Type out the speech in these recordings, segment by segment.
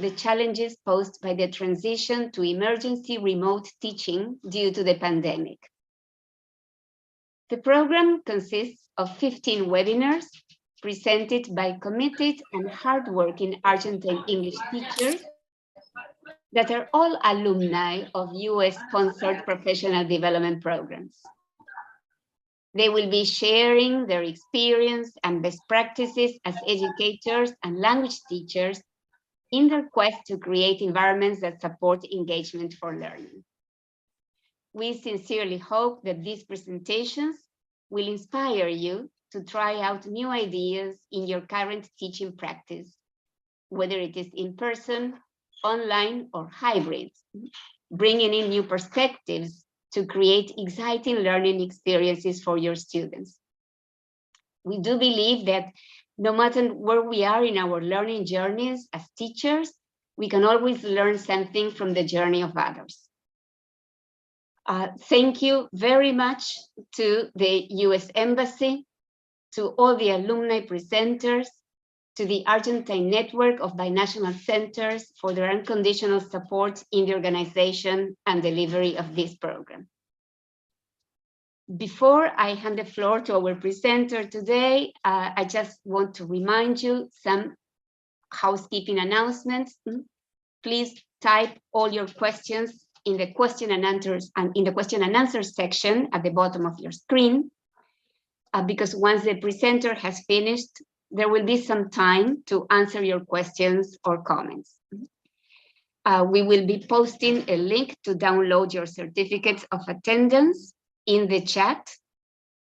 the challenges posed by the transition to emergency remote teaching due to the pandemic. The program consists of 15 webinars presented by committed and hardworking Argentine English teachers that are all alumni of US-sponsored professional development programs. They will be sharing their experience and best practices as educators and language teachers in their quest to create environments that support engagement for learning. We sincerely hope that these presentations will inspire you to try out new ideas in your current teaching practice, whether it is in person, online, or hybrid, bringing in new perspectives to create exciting learning experiences for your students. We do believe that no matter where we are in our learning journeys as teachers, we can always learn something from the journey of others. Thank you very much to the US Embassy, to all the alumni presenters, to the Argentine Network of Binational Centers for their unconditional support in the organization and delivery of this program. Before I hand the floor to our presenter today, I just want to remind you some housekeeping announcements. Please type all your questions in the question and answer section at the bottom of your screen, because once the presenter has finished, there will be some time to answer your questions or comments. We will be posting a link to download your certificates of attendance in the chat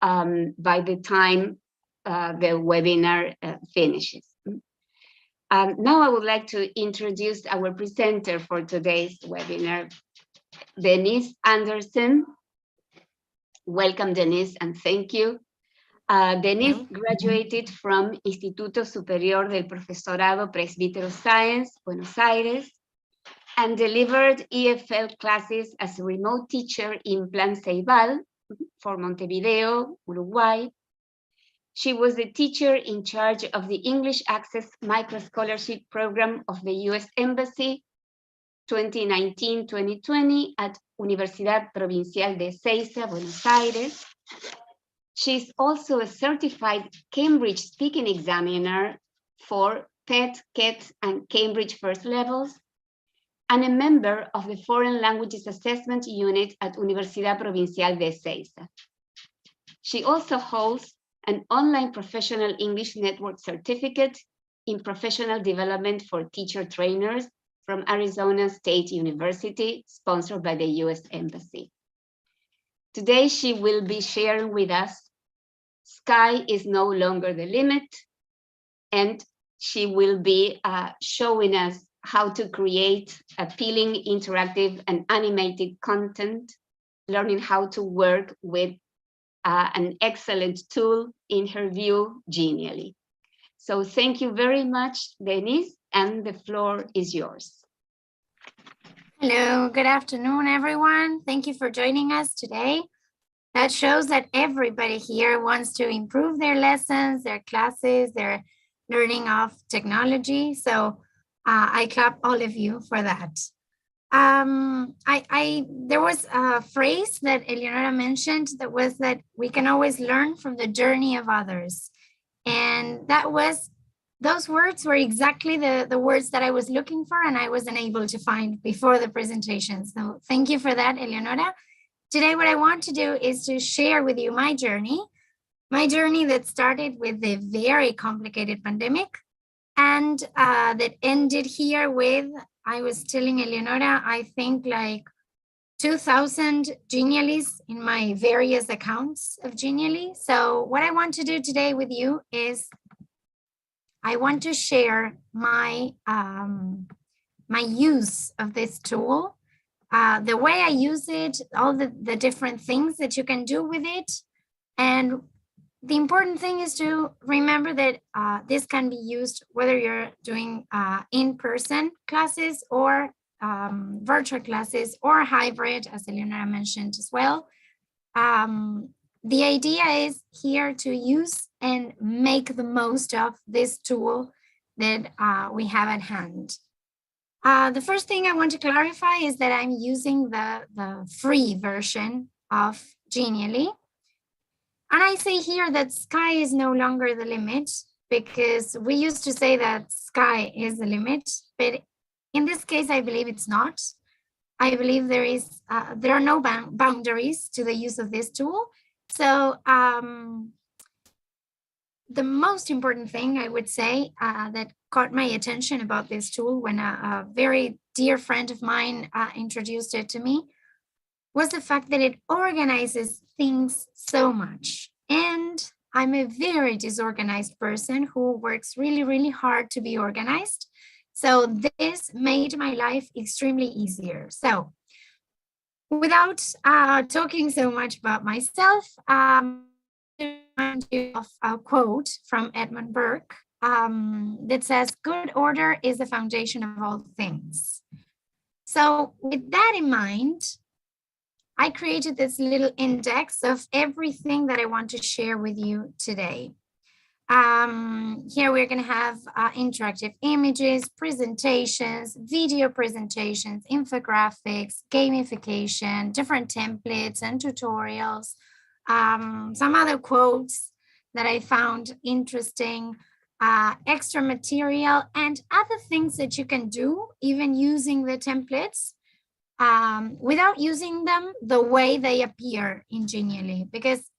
by the time the webinar finishes. Now I would like to introduce our presenter for today's webinar, Denise Anderson. Welcome, Denise, and thank you. Denise graduated from Instituto Superior del Profesorado Presbítero Science, Buenos Aires, and delivered EFL classes as a remote teacher in Plan Ceibal for Montevideo, Uruguay. She was the teacher in charge of the English Access Micro-Scholarship Program of the US Embassy 2019-2020 at Universidad Provincial de Ezeiza, Buenos Aires. She's also a certified Cambridge speaking examiner for PET, CET, and Cambridge First Levels, and a member of the Foreign Languages Assessment Unit at Universidad Provincial de Ezeiza. She also holds an online professional English network certificate in professional development for teacher trainers from Arizona State University, sponsored by the US Embassy. Today, she will be sharing with us Sky is no longer the limit, and she will be showing us how to create appealing, interactive, and animated content, learning how to work with an excellent tool, in her view, genially. So thank you very much, Denise, and the floor is yours. Hello, good afternoon, everyone. Thank you for joining us today. That shows that everybody here wants to improve their lessons, their classes, their learning of technology. So I clap all of you for that. There was a phrase that Eleonora mentioned that was that we can always learn from the journey of others. And those words were exactly the words that I was looking for and I wasn't able to find before the presentation. So thank you for that, Eleonora. Today, what I want to do is to share with you my journey that started with the very complicated pandemic and that ended here with, I was telling Eleonora, I think like 2,000 Geniallys in my various accounts of Genially. So what I want to do today with you is I want to share my, my use of this tool, the way I use it, all the different things that you can do with it. And the important thing is to remember that this can be used whether you're doing in-person classes or virtual classes or hybrid, as Eleonora mentioned as well. The idea is here to use and make the most of this tool that we have at hand. The first thing I want to clarify is that I'm using the free version of Genially. And I say here that sky is no longer the limit, because we used to say that sky is the limit, but in this case, I believe it's not. I believe there are no boundaries to the use of this tool. So the most important thing I would say that caught my attention about this tool when a very dear friend of mine introduced it to me was the fact that it organizes things so much. And I'm a very disorganized person who works really, really hard to be organized. So this made my life extremely easier. So without talking so much about myself, remind you of a quote from Edmund Burke that says, "Good order is the foundation of all things." So with that in mind, I created this little index of everything that I want to share with you today. Here we're going to have interactive images, presentations, video presentations, infographics, gamification, different templates and tutorials, some other quotes that I found interesting, extra material, and other things that you can do even using the templates without using them the way they appear in Genially, because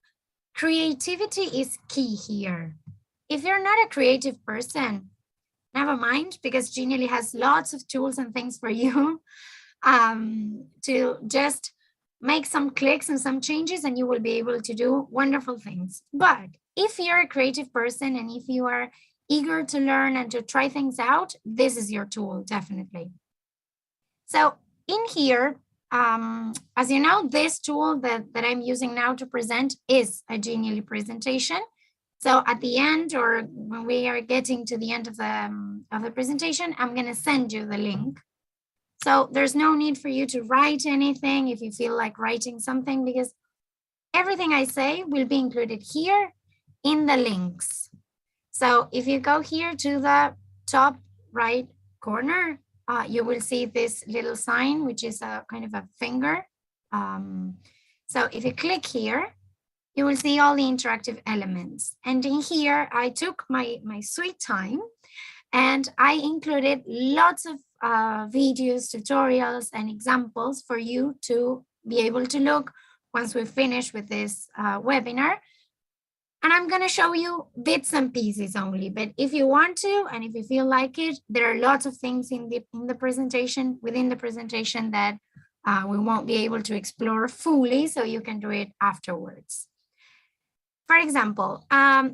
creativity is key here. If you're not a creative person, never mind, because Genially has lots of tools and things for you to just make some clicks and some changes, and you will be able to do wonderful things. But if you're a creative person and if you are eager to learn and to try things out, this is your tool, definitely. So in here, as you know, this tool that I'm using now to present is a Genially presentation. So at the end, or when we are getting to the end of the presentation, I'm going to send you the link. So there's no need for you to write anything if you feel like writing something, because everything I say will be included here in the links. So if you go here to the top right corner, you will see this little sign, which is a kind of a finger. So if you click here, you will see all the interactive elements. And in here, I took my sweet time and I included lots of videos, tutorials, and examples for you to be able to look once we finish with this webinar. And I'm going to show you bits and pieces only, but if you want to, and if you feel like it, there are lots of things in the presentation, within the presentation, that we won't be able to explore fully, so you can do it afterwards. For example,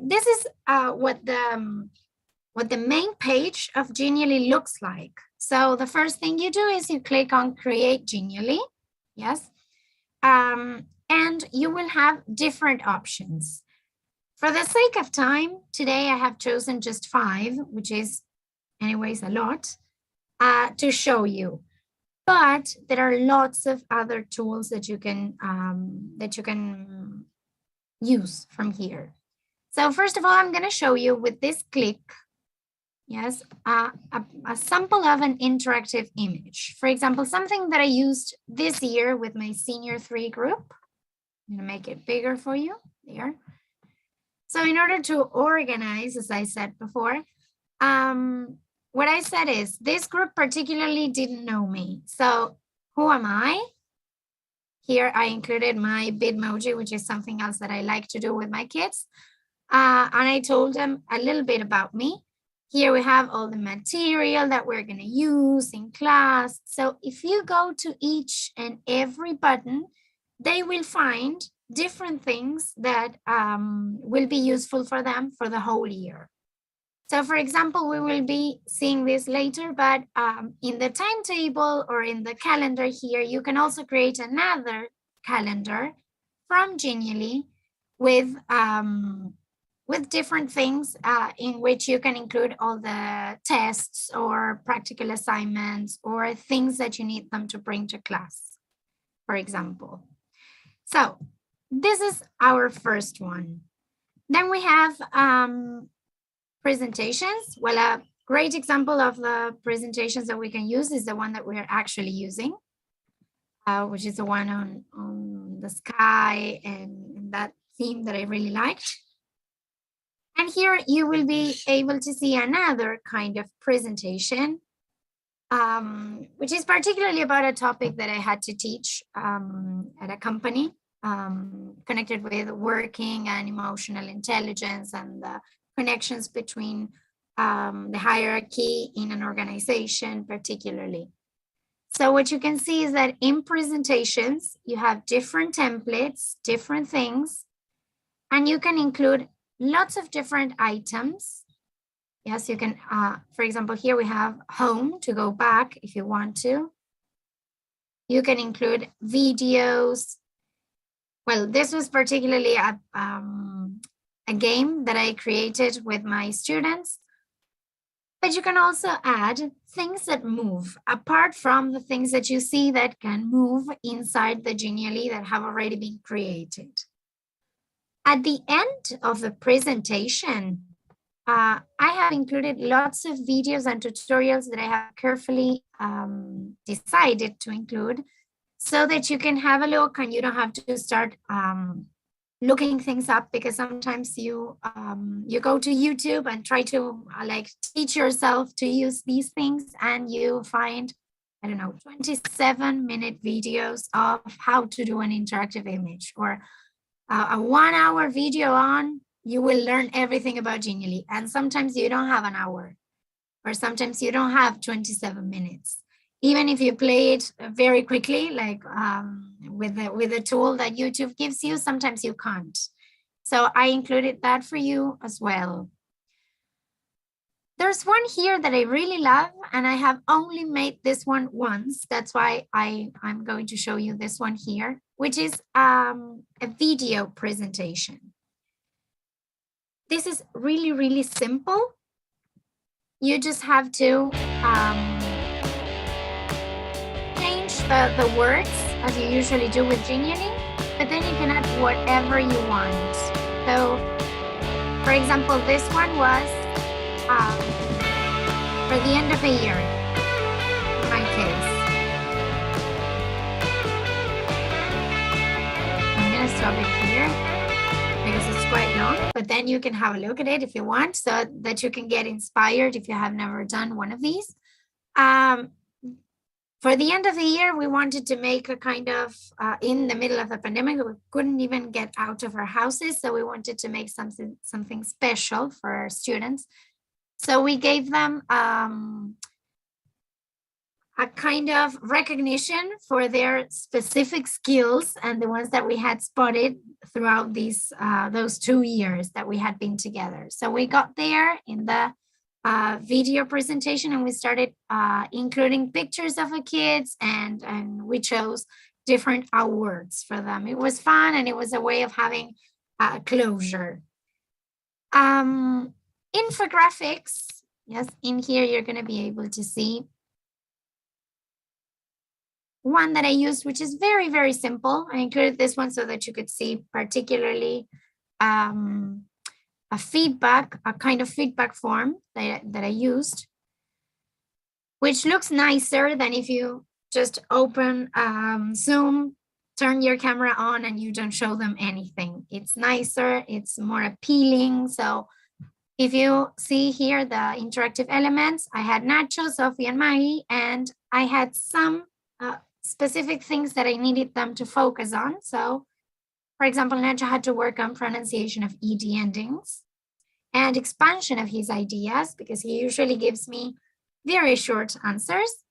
this is what the main page of Genially looks like. So the first thing you do is you click on Create Genially, yes, and you will have different options. For the sake of time, today I have chosen just 5, which is anyways a lot, to show you. But there are lots of other tools that you can use from here. So first of all, I'm going to show you with this click, yes, a sample of an interactive image. For example, something that I used this year with my Senior 3 group. I'm going to make it bigger for you there. So in order to organize, as I said before, what I said is this group particularly didn't know me. So who am I? Here I included my Bitmoji, which is something else that I like to do with my kids. And I told them a little bit about me. Here we have all the material that we're going to use in class. So if you go to each and every button, they will find different things that will be useful for them for the whole year. So for example, we will be seeing this later, but in the timetable or in the calendar here, you can also create another calendar from Genially with different things in which you can include all the tests or practical assignments or things that you need them to bring to class, for example. So this is our first one. Then we have presentations. Well, great example of the presentations that we can use is the one that we're actually using, which is the one on the sky and that theme that I really liked. And here you will be able to see another kind of presentation, which is particularly about a topic that I had to teach at a company connected with working and emotional intelligence and the connections between the hierarchy in an organization particularly. So what you can see is that in presentations, you have different templates, different things, and you can include lots of different items. Yes, you can, for example, here we have home to go back if you want to. You can include videos. Well, this was particularly a game that I created with my students. But you can also add things that move, apart from the things that you see that can move inside the Genially that have already been created. At the end of the presentation, I have included lots of videos and tutorials that I have carefully decided to include so that you can have a look and you don't have to start looking things up, because sometimes you go to YouTube and try to like teach yourself to use these things and you find, I don't know, 27-minute videos of how to do an interactive image, or a 1-hour video on you will learn everything about Genially. And sometimes you don't have an hour, or sometimes you don't have 27 minutes. Even if you play it very quickly, like with the tool that YouTube gives you, sometimes you can't. So I included that for you as well. There's one here that I really love, and I have only made this one once. That's why I'm going to show you this one here, which is a video presentation. This is really, really simple. You just have to change the words as you usually do with Genially, but then you can add whatever you want. So, for example, this one was for the end of a year, in my case. I'm gonna stop it here because it's quite long, but then you can have a look at it if you want, so that you can get inspired if you have never done one of these. For the end of the year, we wanted to make a kind of, in the middle of the pandemic, we couldn't even get out of our houses. So we wanted to make something special for our students. So we gave them a kind of recognition for their specific skills and the ones that we had spotted throughout those 2 years that we had been together. So we got there in the video presentation and we started including pictures of the kids, and we chose different awards for them. It was fun and it was a way of having closure. Infographics, yes, in here you're going to be able to see one that I used, which is very, very simple. I included this one so that you could see particularly a kind of feedback form that I used, which looks nicer than if you just open Zoom, turn your camera on and you don't show them anything. It's nicer, it's more appealing. So if you see here the interactive elements, I had Nacho, Sophie, and Maggie, and I had some specific things that I needed them to focus on. So, for example, Nacho had to work on pronunciation of ED endings and expansion of his ideas, because he usually gives me very short answers.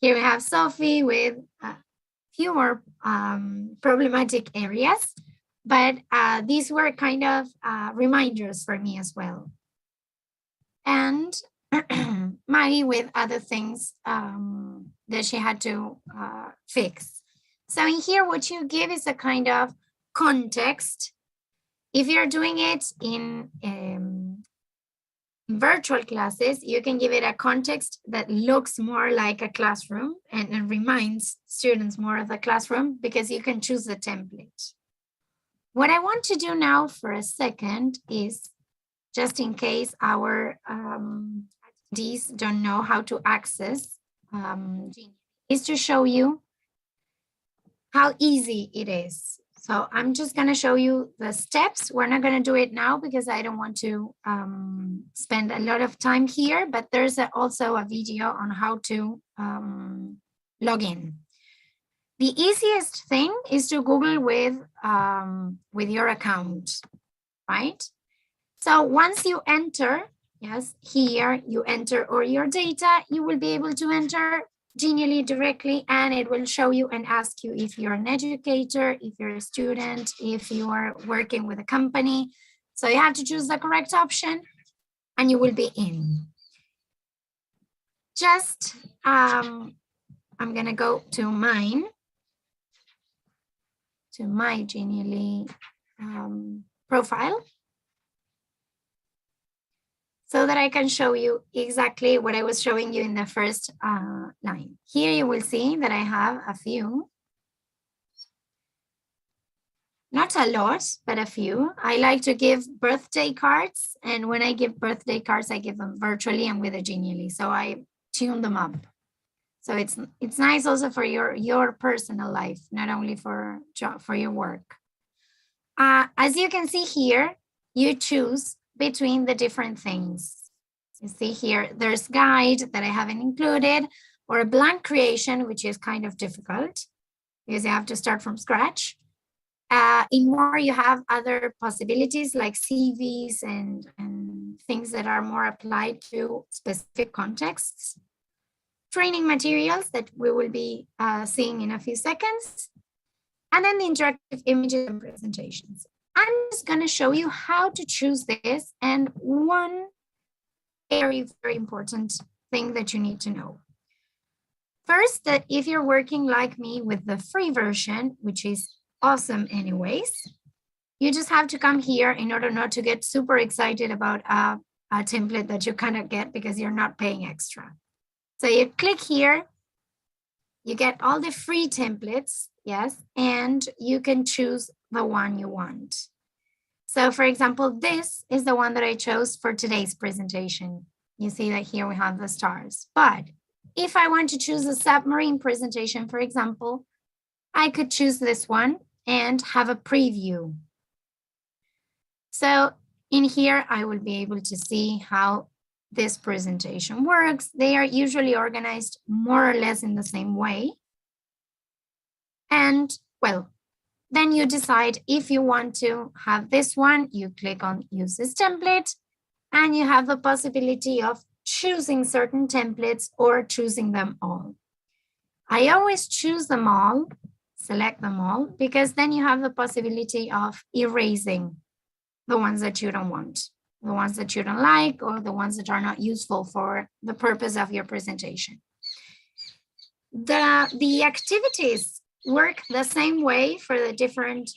Here we have Sophie with a few more problematic areas, but these were kind of reminders for me as well. And Maggie with other things that she had to fix. So in here, what you give is a kind of context. If you're doing it in virtual classes, you can give it a context that looks more like a classroom and reminds students more of the classroom, because you can choose the template. What I want to do now for a second is, just in case our attendees don't know how to access Genie, is to show you how easy it is. So I'm just going to show you the steps. We're not going to do it now because I don't want to spend a lot of time here, but there's also a video on how to log in. The easiest thing is to Google with your account, right? So once you enter, yes, here you enter all your data, you will be able to enter Genially directly, and it will show you and ask you if you're an educator, if you're a student, if you are working with a company. So you have to choose the correct option and you will be in. Just, I'm gonna go to my Genially profile, so that I can show you exactly what I was showing you in the first line. Here you will see that I have a few, not a lot, but a few. I like to give birthday cards, and when I give birthday cards, I give them virtually and with a Genially, so I tune them up. So it's nice also for your personal life, not only for your work. As you can see here, you choose between the different things. You see here, there's guide that I haven't included, or a blank creation, which is kind of difficult because you have to start from scratch. In more, you have other possibilities like CVs and things that are more applied to specific contexts. Training materials that we will be seeing in a few seconds. And then the interactive images and presentations. I'm just going to show you how to choose this, and one very, very important thing that you need to know. First, that if you're working like me with the free version, which is awesome anyways, you just have to come here in order not to get super excited about a template that you cannot get because you're not paying extra. So you click here, you get all the free templates, yes, and you can choose the one you want. So for example, this is the one that I chose for today's presentation. You see that here we have the stars. But if I want to choose a submarine presentation, for example, I could choose this one and have a preview. So in here, I will be able to see how this presentation works. They are usually organized more or less in the same way. And well, then you decide if you want to have this one, you click on use this template, and you have the possibility of choosing certain templates or choosing them all. I always choose them all, select them all, because then you have the possibility of erasing the ones that you don't want, the ones that you don't like, or the ones that are not useful for the purpose of your presentation. The activities work the same way for the different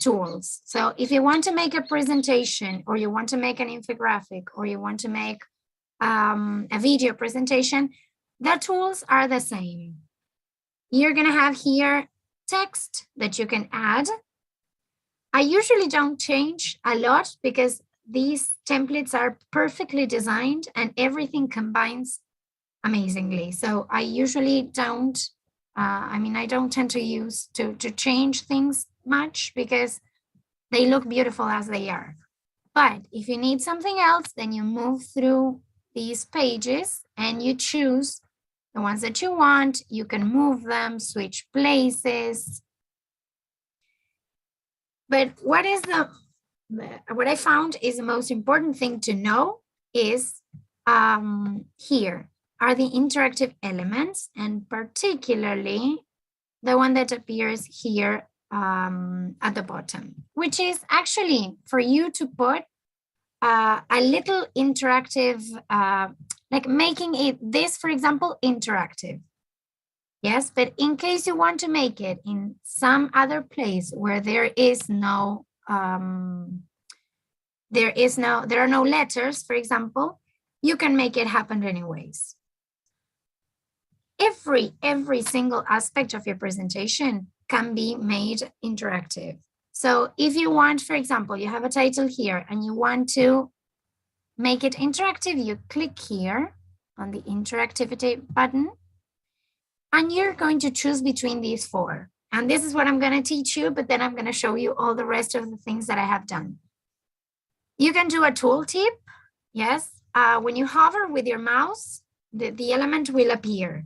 tools. So if you want to make a presentation, or you want to make an infographic, or you want to make a video presentation, the tools are the same. You're going to have here text that you can add. I usually don't change a lot because these templates are perfectly designed and everything combines amazingly. So I usually don't, I don't tend to use to change things much because they look beautiful as they are. But if you need something else, then you move through these pages and you choose the ones that you want. You can move them, switch places. But what I found is the most important thing to know is here are the interactive elements, and particularly the one that appears here at the bottom, which is actually for you to put a little interactive, like making this, for example, interactive. Yes, but in case you want to make it in some other place where there are no letters, for example, you can make it happen anyways. Every single aspect of your presentation can be made interactive. So if you want, for example, you have a title here and you want to make it interactive, you click here on the interactivity button, and you're going to choose between these 4. And this is what I'm going to teach you, but then I'm going to show you all the rest of the things that I have done. You can do a tooltip. Yes. When you hover with your mouse, the element will appear.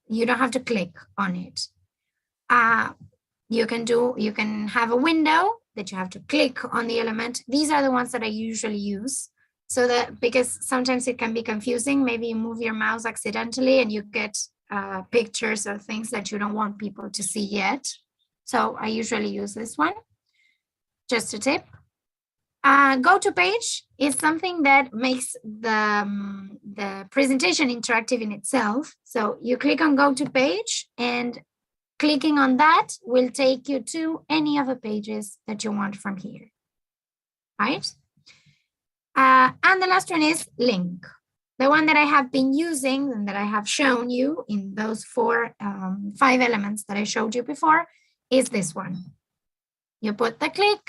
You don't have to click on it. You can have a window that you have to click on the element. These are the ones that I usually use. So that, because sometimes it can be confusing, maybe you move your mouse accidentally and you get pictures of things that you don't want people to see yet. So I usually use this one. Just a tip. Go to page is something that makes the presentation interactive in itself. So you click on go to page, and clicking on that will take you to any of the pages that you want from here, right? And the last one is link. The one that I have been using and that I have shown you in those 5 elements that I showed you before is this one. You put the link,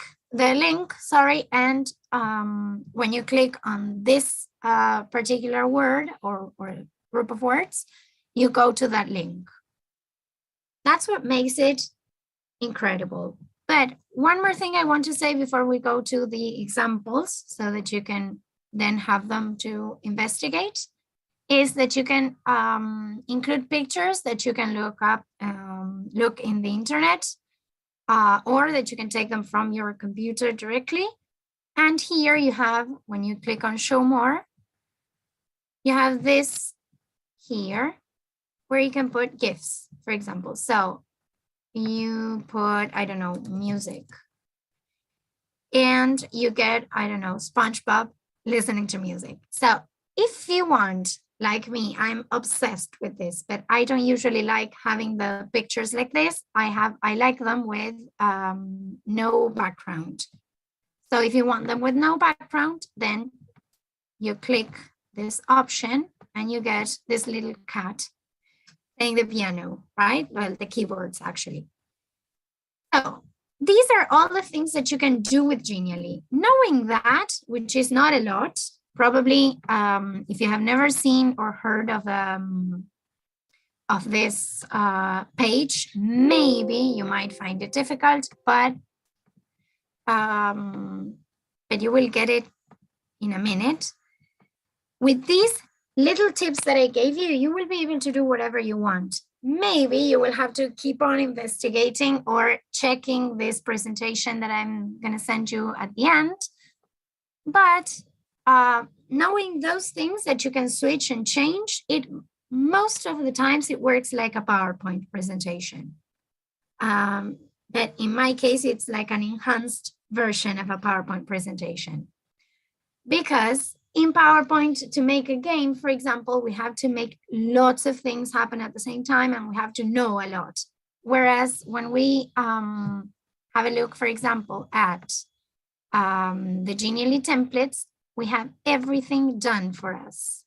and when you click on this particular word or group of words, you go to that link. That's what makes it incredible. But one more thing I want to say before we go to the examples, so that you can then have them to investigate, is that you can include pictures that you can look in the internet, or that you can take them from your computer directly. And here you have, when you click on show more, you have this here where you can put GIFs, for example. So you put, I don't know, music, and you get, I don't know, SpongeBob listening to music. So if you want, like me, I'm obsessed with this, but I don't usually like having the pictures like this. I like them with no background. So if you want them with no background, then you click this option and you get this little cat playing the piano, right? Well, the keyboards actually. So these are all the things that you can do with Genially. Knowing that, which is not a lot, probably if you have never seen or heard of this page, maybe you might find it difficult, but you will get it in a minute. With these little tips that I gave you, you will be able to do whatever you want. Maybe you will have to keep on investigating or checking this presentation that I'm going to send you at the end. But knowing those things that you can switch and change, most of the times it works like a PowerPoint presentation. But in my case, it's like an enhanced version of a PowerPoint presentation. Because in PowerPoint, to make a game, for example, we have to make lots of things happen at the same time, and we have to know a lot. Whereas when we have a look, for example, at the Genially templates, we have everything done for us.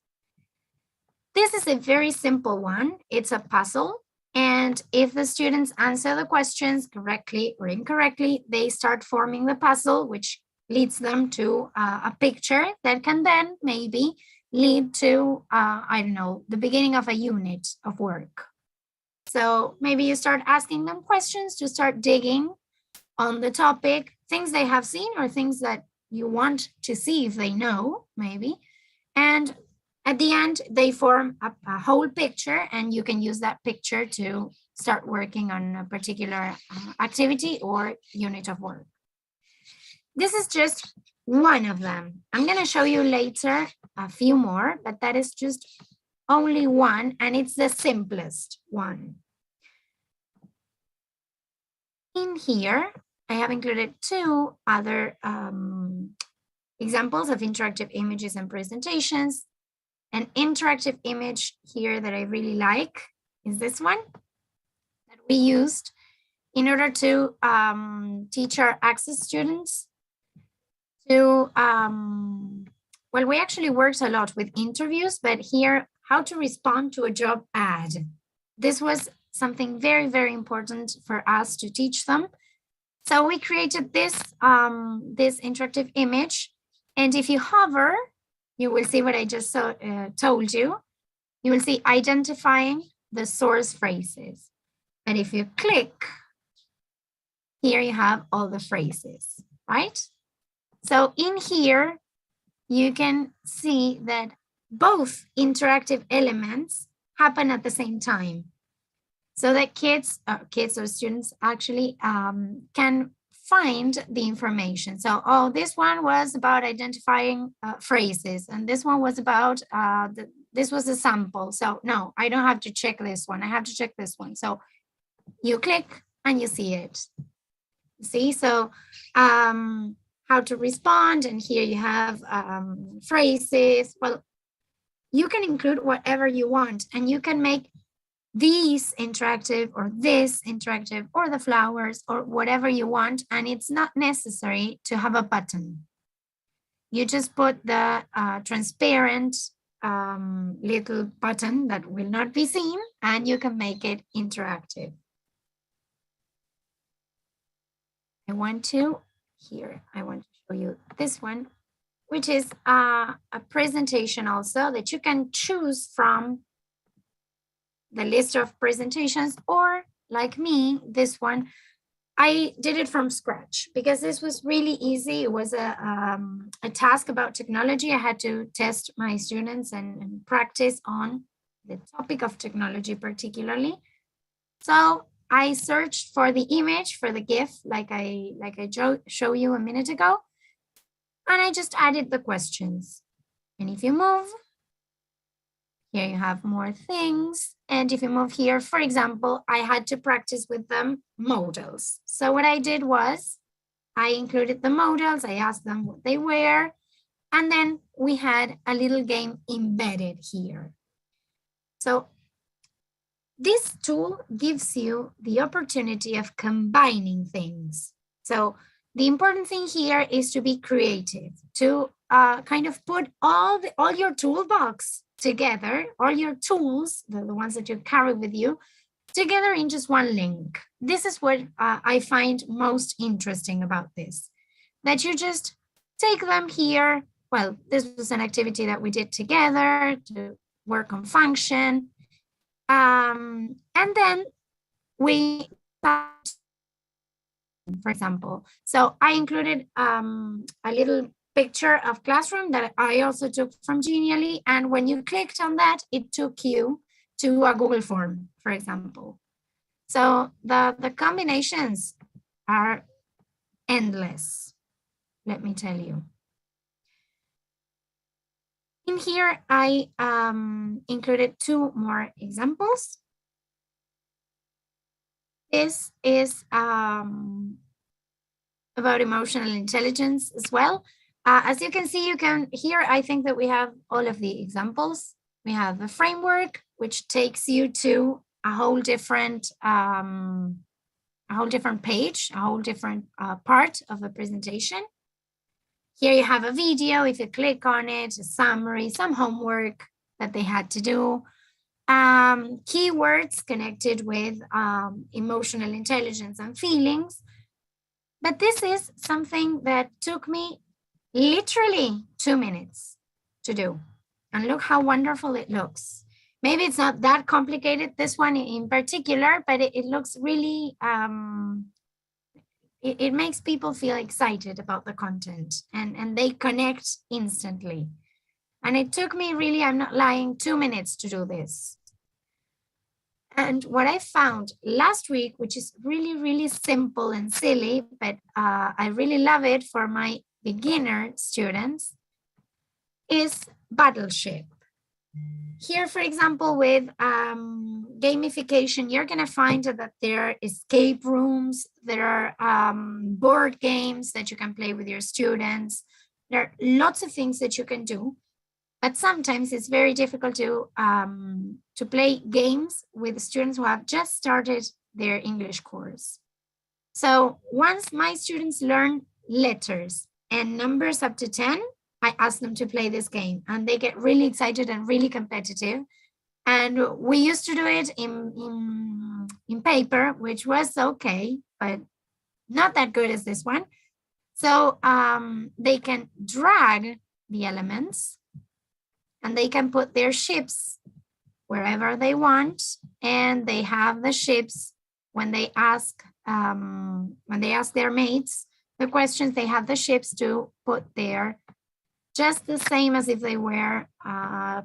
This is a very simple one. It's a puzzle. And if the students answer the questions correctly or incorrectly, they start forming the puzzle, which leads them to a picture that can then maybe lead to, I don't know, the beginning of a unit of work. So maybe you start asking them questions to start digging on the topic, things they have seen or things that you want to see if they know, maybe. And at the end, they form a whole picture, and you can use that picture to start working on a particular activity or unit of work. This is just one of them. I'm going to show you later a few more, but that is just only one, and it's the simplest one. In here, I have included 2 other examples of interactive images and presentations. An interactive image here that I really like is this one that we used in order to teach our Access students to, well, we actually worked a lot with interviews, but here, how to respond to a job ad. This was something very, very important for us to teach them. So we created this, this interactive image. And if you hover you will see what I just told you. You will see identifying the source phrases. And if you click, here you have all the phrases, right? So in here, you can see that both interactive elements happen at the same time. So that kids or students actually can find the information. So, oh, this one was about identifying phrases, and this one was about, this was a sample. So no, I don't have to check this one. I have to check this one. So you click and you see it. See, so how to respond, and here you have phrases. Well, you can include whatever you want, and you can make these interactive or this interactive or the flowers or whatever you want, and it's not necessary to have a button. You just put the transparent little button that will not be seen, and you can make it interactive. I want to show you this one, which is a presentation also that you can choose from the list of presentations, or like me, this one, I did it from scratch because this was really easy. It was a task about technology. I had to test my students and practice on the topic of technology particularly. So I searched for the image, for the GIF, like I showed you a minute ago, and I just added the questions. And if you move, here you have more things. And if you move here, for example, I had to practice with them modals. So what I did was I included the modals. I asked them what they were. And then we had a little game embedded here. So this tool gives you the opportunity of combining things. So the important thing here is to be creative, to kind of put all your toolbox together, all your tools, the ones that you carry with you, together in just one link. This is what I find most interesting about this, that you just take them here. Well, this was an activity that we did together to work on function. And then we, for example, so I included a little picture of classroom that I also took from Genially. And when you clicked on that, it took you to a Google form, for example. So the combinations are endless, let me tell you. In here, I included two more examples. This is about emotional intelligence as well. As you can see, here, I think that we have all of the examples. We have the framework, which takes you to a whole different page, a whole different part of a presentation. Here you have a video. If you click on it, a summary, some homework that they had to do. Keywords connected with emotional intelligence and feelings. But this is something that took me literally 2 minutes to do. And look how wonderful it looks. Maybe it's not that complicated, this one in particular, but it looks really, it makes people feel excited about the content, and they connect instantly. And it took me really, I'm not lying, 2 minutes to do this. And what I found last week, which is really, really simple and silly, but I really love it for my beginner students, is Battleship. Here, for example, with gamification, you're going to find that there are escape rooms, there are board games that you can play with your students. There are lots of things that you can do, but sometimes it's very difficult to play games with students who have just started their English course. So once my students learn letters and numbers up to 10, I ask them to play this game, and they get really excited and really competitive. And we used to do it in paper, which was okay, but not that good as this one. So they can drag the elements and they can put their ships wherever they want, and they have the ships when they ask their mates the questions, they have the ships to put there, just the same as if they were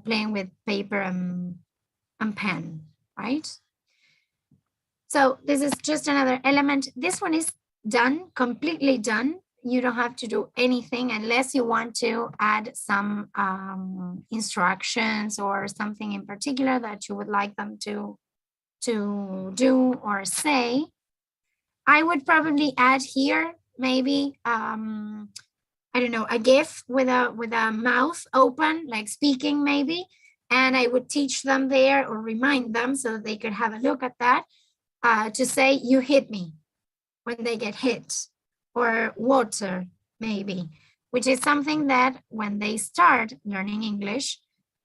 playing with paper and pen, right? So this is just another element. This one is done, completely done. You don't have to do anything unless you want to add some instructions or something in particular that you would like them to do or say. I would probably add here maybe I don't know, a GIF with a mouth open, like speaking maybe, and I would teach them there or remind them so that they could have a look at that to say, "You hit me," when they get hit, or water maybe, which is something that when they start learning English,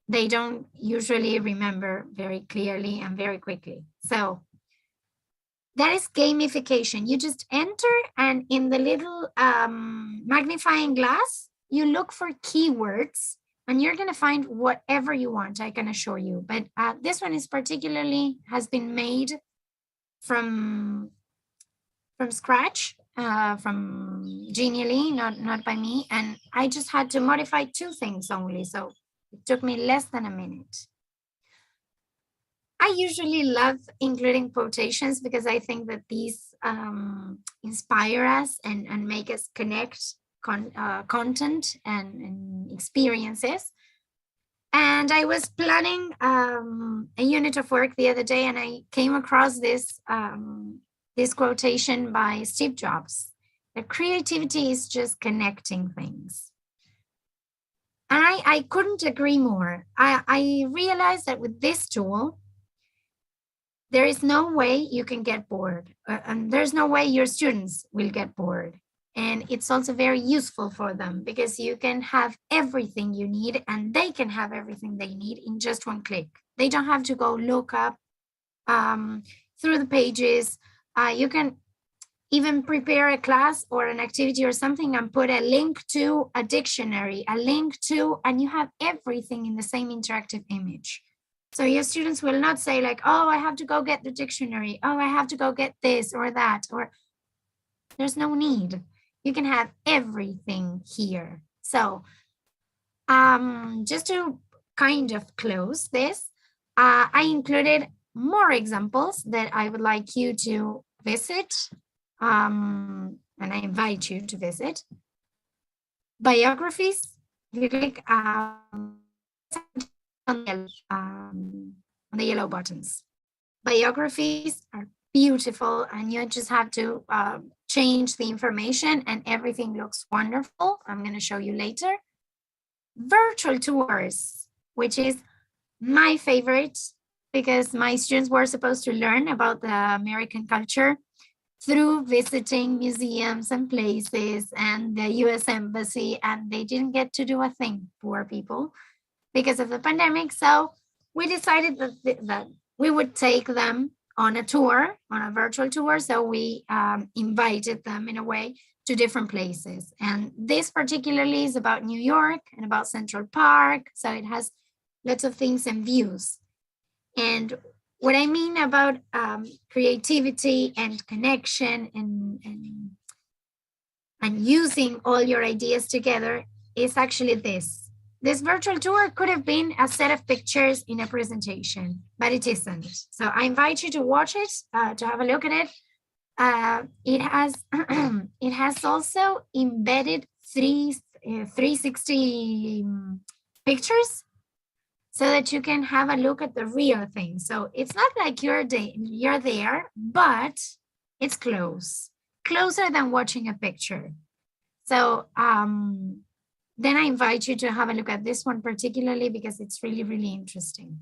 they don't usually remember very clearly and very quickly. So that is gamification. You just enter, and in the little magnifying glass, you look for keywords, and you're going to find whatever you want, I can assure you. But this one is particularly has been made from scratch, from Genially, not by me. And I just had to modify 2 things only. So it took me less than a minute. I usually love including quotations because I think that these inspire us and make us connect content and experiences. And I was planning a unit of work the other day, and I came across this quotation by Steve Jobs: that creativity is just connecting things. And I couldn't agree more. I realized that with this tool, there is no way you can get bored, and there's no way your students will get bored. And it's also very useful for them because you can have everything you need, and they can have everything they need in just one click. They don't have to go look up through the pages. You can even prepare a class or an activity or something and put a link to a dictionary, and you have everything in the same interactive image. So your students will not say like, "Oh, I have to go get the dictionary. Oh, I have to go get this or that," or there's no need. You can have everything here. So just to kind of close this, I included more examples that I would like you to visit, and I invite you to visit. Biographies, if you click on the yellow buttons. Biographies are beautiful, and you just have to change the information and everything looks wonderful. I'm going to show you later. Virtual tours, which is my favorite because my students were supposed to learn about the American culture through visiting museums and places and the US Embassy, and they didn't get to do a thing, poor people, because of the pandemic. So we decided that we would take them on a tour, on a virtual tour. So we invited them in a way to different places. And this particularly is about New York and about Central Park. So it has lots of things and views. And what I mean about creativity and connection and using all your ideas together is actually this. This virtual tour could have been a set of pictures in a presentation, but it isn't. So I invite you to watch it, to have a look at it. It has also embedded 360 pictures so that you can have a look at the real thing. So it's not like you're there, but it's closer than watching a picture. So then I invite you to have a look at this one particularly because it's really, really interesting.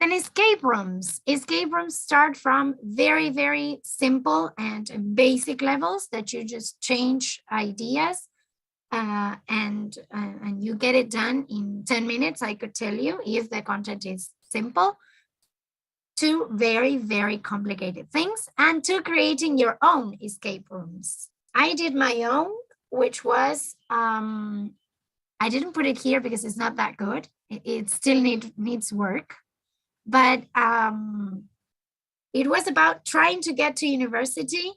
Then escape rooms. Escape rooms start from very, very simple and basic levels that you just change ideas and you get it done in 10 minutes, I could tell you, if the content is simple, to very, very complicated things, and to creating your own escape rooms. I did my own, which was I didn't put it here because it's not that good. It still needs work. But it was about trying to get to university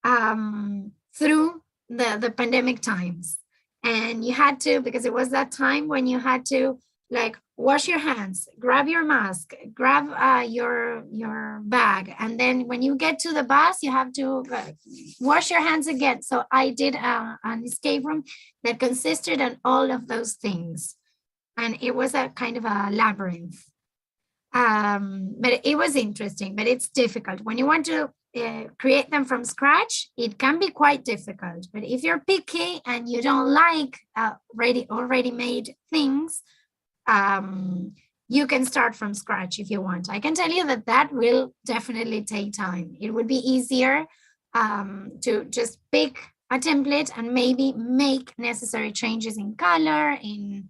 through the pandemic times. And you had to, because it was that time when you had to like wash your hands, grab your mask, grab your bag. And then when you get to the bus, you have to wash your hands again. So I did an escape room that consisted of all of those things. And it was a kind of a labyrinth. But it was interesting, but it's difficult. When you want to create them from scratch, it can be quite difficult. But if you're picky and you don't like already made things, you can start from scratch if you want. I can tell you that will definitely take time. It would be easier to just pick a template and maybe make necessary changes in color, in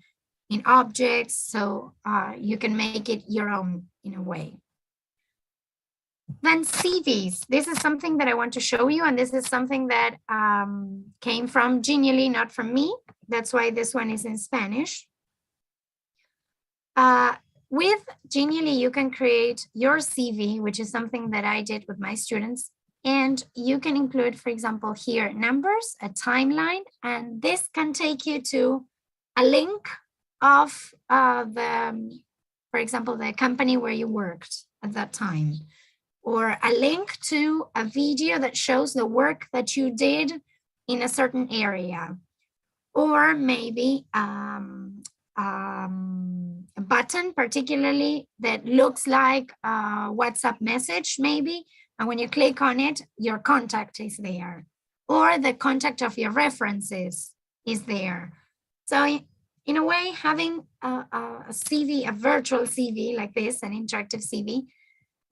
objects, so you can make it your own in a way. Then CVs. This is something that I want to show you, and this is something that came from Genie, not from me. That's why this one is in Spanish. With Genie, you can create your CV, which is something that I did with my students. And you can include, for example, here, numbers, a timeline, and this can take you to a link of for example, the company where you worked at that time, or a link to a video that shows the work that you did in a certain area, or maybe a button particularly that looks like a WhatsApp message maybe, and when you click on it, your contact is there, or the contact of your references is there. So in a way, having a CV, a virtual CV like this, an interactive CV,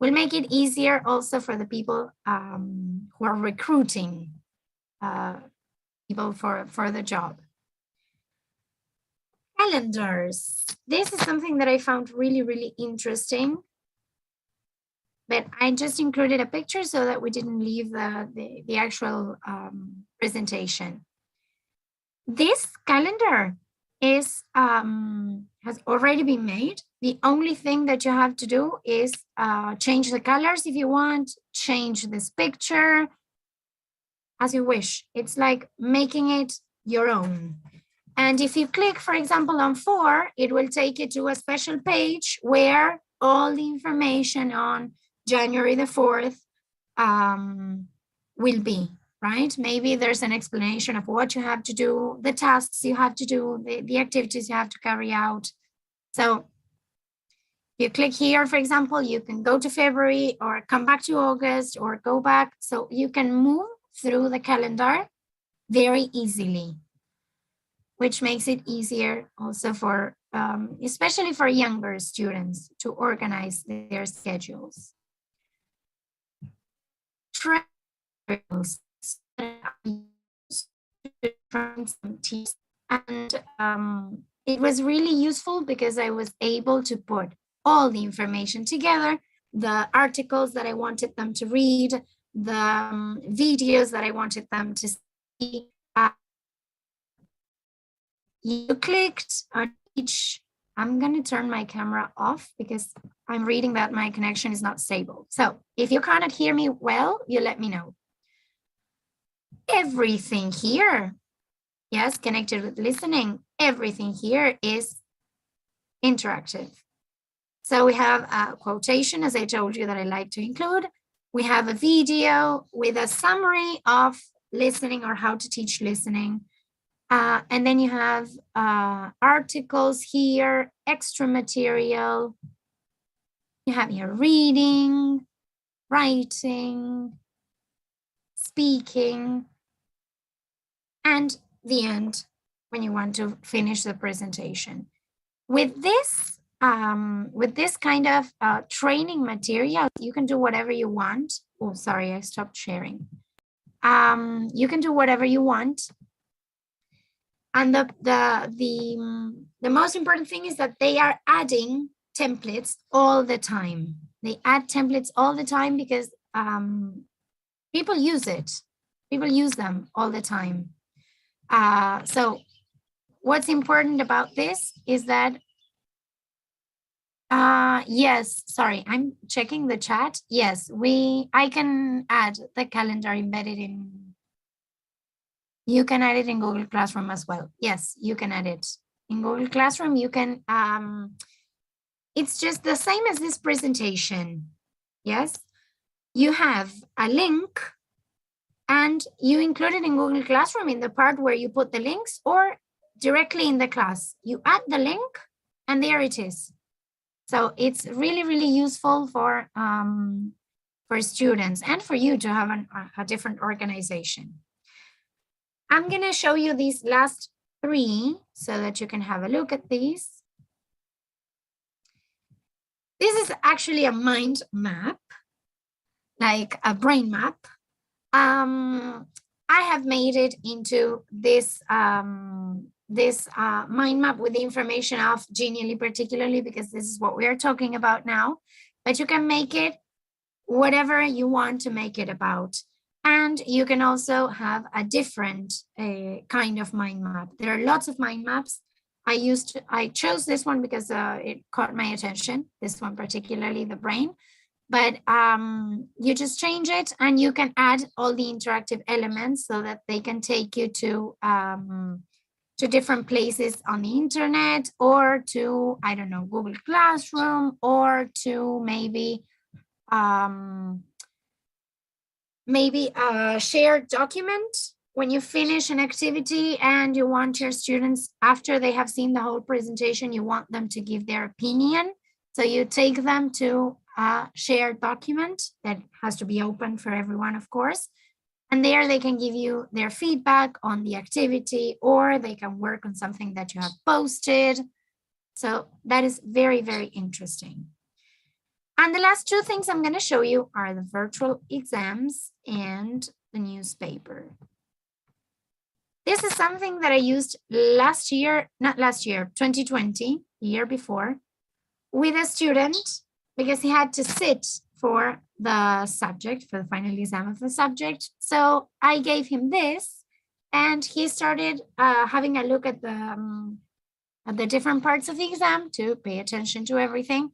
will make it easier also for the people who are recruiting people for the job. Calendars. This is something that I found really, really interesting. But I just included a picture so that we didn't leave the actual presentation. This calendar is has already been made. The only thing that you have to do is change the colors if you want, change this picture as you wish. It's like making it your own. And if you click, for example, on 4, it will take you to a special page where all the information on January the 4th will be. Right? Maybe there's an explanation of what you have to do, the tasks you have to do, the activities you have to carry out. So you click here, for example, you can go to February or come back to August or go back. So you can move through the calendar very easily, which makes it easier also for, especially for younger students to organize their schedules. Trails. From some teams, and it was really useful because I was able to put all the information together, the articles that I wanted them to read, the videos that I wanted them to see. You clicked on each. I'm going to turn my camera off because I'm reading that my connection is not stable. So if you cannot hear me well, you let me know. Everything here, yes, connected with listening, everything here is interactive. So we have a quotation, as I told you, that I like to include. We have a video with a summary of listening or how to teach listening. And then you have articles here, extra material. You have your reading, writing, speaking, and the end when you want to finish the presentation. With this kind of training material, you can do whatever you want. Oh, sorry, I stopped sharing. You can do whatever you want. And the most important thing is that they are adding templates all the time. They add templates all the time because people use it. People use them all the time. So what's important about this is that, yes, sorry, I'm checking the chat. Yes, I can add the calendar embedded in, you can add it in Google Classroom as well. Yes, you can add it in Google Classroom. You can, it's just the same as this presentation. Yes, you have a link and you include it in Google Classroom in the part where you put the links, or directly in the class. You add the link and there it is. So it's really, really useful for students and for you to have a different organization. I'm going to show you these last 3 so that you can have a look at these. This is actually a mind map, like a brain map. I have made it into this mind map with the information of Genie particularly, because this is what we are talking about now. But you can make it whatever you want to make it about. And you can also have a different kind of mind map. There are lots of mind maps. I chose this one because it caught my attention, this one particularly, the brain. But you just change it and you can add all the interactive elements so that they can take you to different places on the internet, or to, I don't know, Google Classroom, or to maybe a shared document. When you finish an activity and you want your students, after they have seen the whole presentation, you want them to give their opinion. So you take them to a shared document that has to be open for everyone, of course. And there they can give you their feedback on the activity, or they can work on something that you have posted. So that is very, very interesting. And the last 2 things I'm going to show you are the virtual exams and the newspaper. This is something that I used last year, not last year, 2020, the year before, with a student, because he had to sit for the subject, for the final exam of the subject. So I gave him this, and he started having a look at the different parts of the exam to pay attention to everything.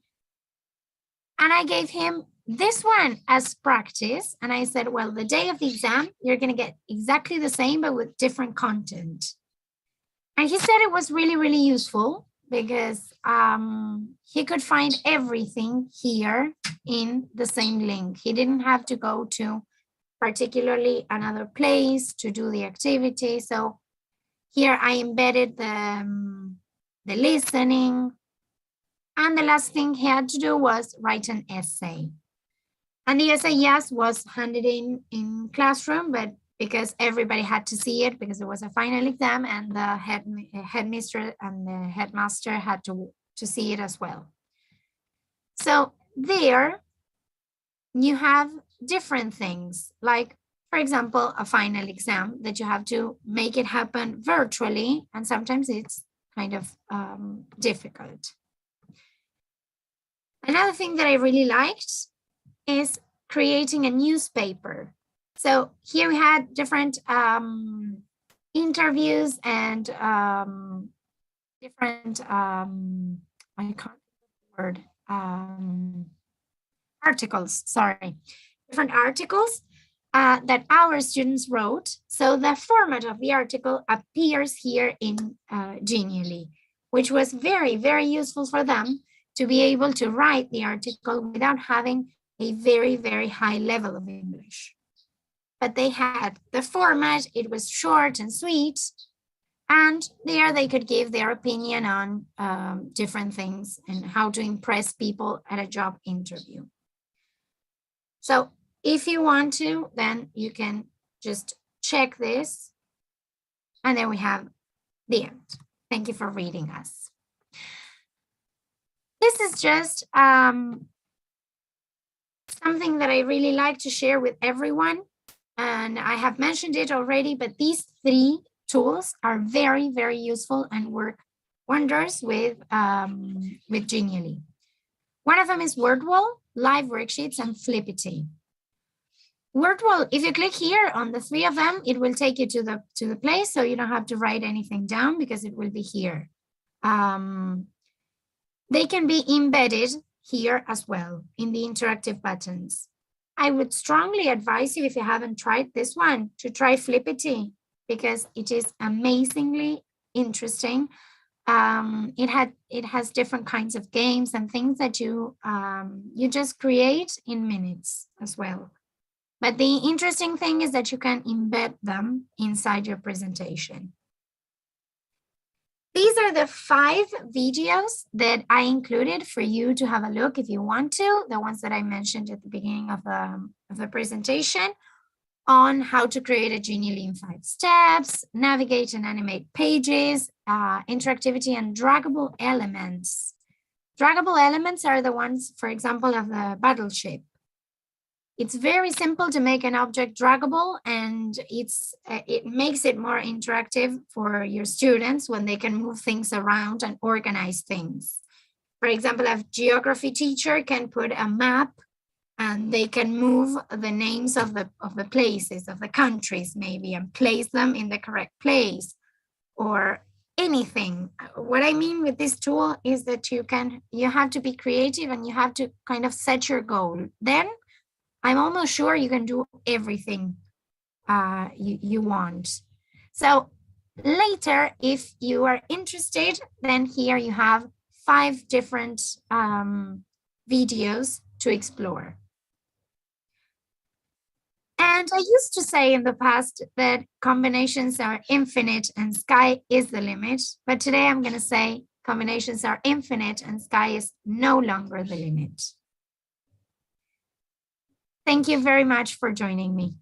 And I gave him this one as practice. And I said, well, the day of the exam, you're going to get exactly the same, but with different content. And he said it was really, really useful, because he could find everything here in the same link. He didn't have to go to particularly another place to do the activity. So here I embedded the listening. And the last thing he had to do was write an essay. And the essay, yes, was handed in classroom, but because everybody had to see it, because it was a final exam, and the headmistress and the headmaster had to see it as well. So there you have different things, like, for example, a final exam that you have to make it happen virtually, and sometimes it's kind of difficult. Another thing that I really liked is creating a newspaper. So here we had different interviews and different, I can't remember the word, articles, sorry, different articles that our students wrote. So the format of the article appears here in Genie, which was very, very useful for them to be able to write the article without having a very, very high level of English. But they had the format, it was short and sweet, and there they could give their opinion on different things and how to impress people at a job interview. So if you want to, then you can just check this, and then we have the end. Thank you for reading us. This is just something that I really like to share with everyone. And I have mentioned it already, but these 3 tools are very, very useful and work wonders with Genie. One of them is Wordwall, Live Worksheets, and Flippity. Wordwall, if you click here on the 3 of them, it will take you to the place, so you don't have to write anything down because it will be here. They can be embedded here as well in the interactive buttons. I would strongly advise you, if you haven't tried this one, to try Flippity because it is amazingly interesting. It has different kinds of games and things that you just create in minutes as well. But the interesting thing is that you can embed them inside your presentation. These are the 5 videos that I included for you to have a look if you want to, the ones that I mentioned at the beginning of the presentation on how to create a Genie in 5 steps, navigate and animate pages, interactivity and draggable elements. Draggable elements are the ones, for example, of the Battleship. It's very simple to make an object draggable, and it makes it more interactive for your students when they can move things around and organize things. For example, a geography teacher can put a map and they can move the names of the places, of the countries maybe, and place them in the correct place or anything. What I mean with this tool is that you have to be creative and you have to kind of set your goal. Then I'm almost sure you can do everything you want. So later, if you are interested, then here you have 5 different videos to explore. And I used to say in the past that combinations are infinite and sky is the limit. But today I'm going to say combinations are infinite and sky is no longer the limit. Thank you very much for joining me.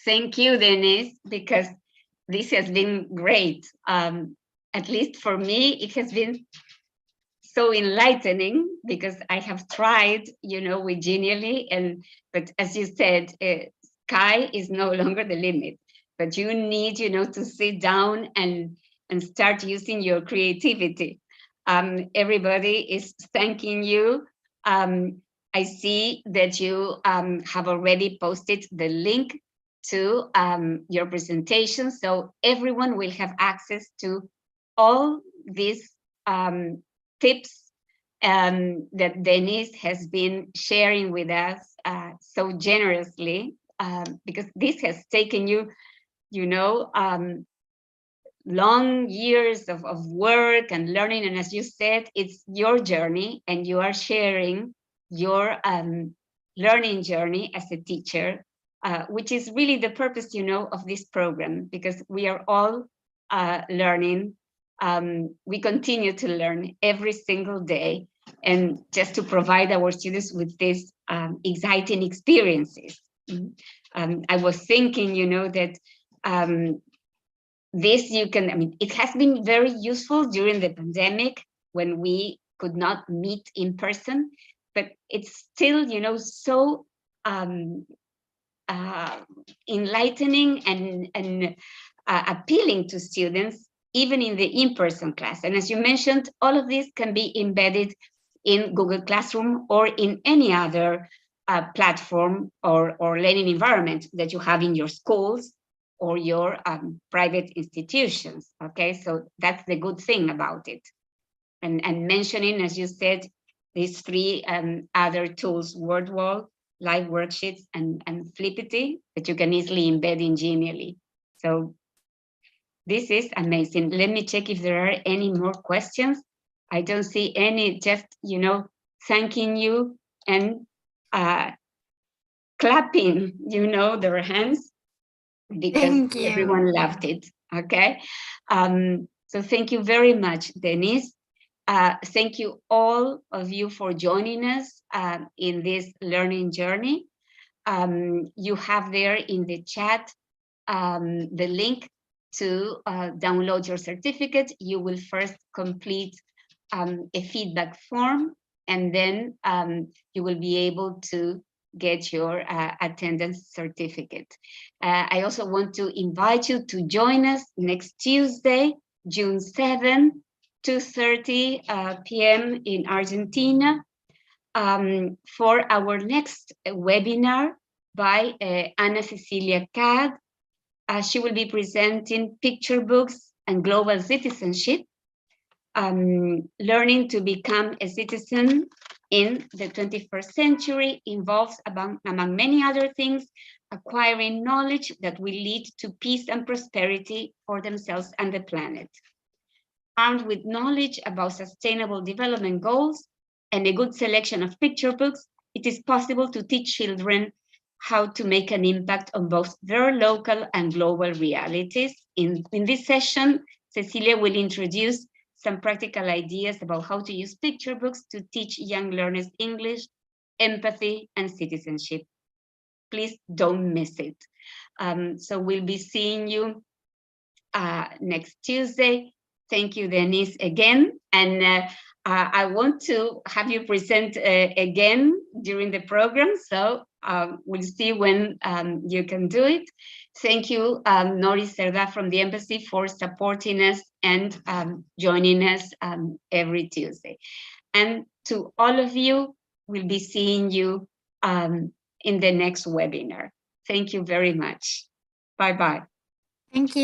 Thank you, Denise, because this has been great. At least for me, it has been so enlightening because I have tried, with Genially, but as you said, sky is no longer the limit. But you need, to sit down and start using your creativity. Everybody is thanking you. I see that you have already posted the link to your presentation, so everyone will have access to all these tips that Denise has been sharing with us so generously, because this has taken you, long years of work and learning. And as you said, it's your journey and you are sharing your learning journey as a teacher, which is really the purpose, of this program, because we are all learning. We continue to learn every single day, and just to provide our students with these exciting experiences. I was thinking, that this it has been very useful during the pandemic when we could not meet in person, but it's still, so enlightening and appealing to students, even in the in-person class. And as you mentioned, all of this can be embedded in Google Classroom or in any other platform or learning environment that you have in your schools or your private institutions, okay? So that's the good thing about it. And mentioning, as you said, these 3 other tools, Wordwall, Live Worksheets, and Flippity, that you can easily embed in Genially. So this is amazing. Let me check if there are any more questions. I don't see any, just, thanking you and clapping, their hands, because everyone loved it, okay? So thank you very much, Denise. Thank you all of you for joining us in this learning journey. You have there in the chat the link to download your certificate. You will first complete a feedback form, and then you will be able to get your attendance certificate. I also want to invite you to join us next Tuesday, June 7, 2:30 p.m. in Argentina for our next webinar by Ana Cecilia Cad. She will be presenting picture books and global citizenship, learning to become a citizen in the 21st century involves, among many other things, acquiring knowledge that will lead to peace and prosperity for themselves and the planet. Armed with knowledge about sustainable development goals and a good selection of picture books, it is possible to teach children how to make an impact on both their local and global realities. In this session, Cecilia will introduce some practical ideas about how to use picture books to teach young learners English, empathy, and citizenship. Please don't miss it. So we'll be seeing you next Tuesday. Thank you, Denise, again. And I want to have you present again during the program. So we'll see when you can do it. Thank you, Nori Serda from the Embassy, for supporting us and joining us every Tuesday. And to all of you, we'll be seeing you in the next webinar. Thank you very much. Bye-bye. Thank you.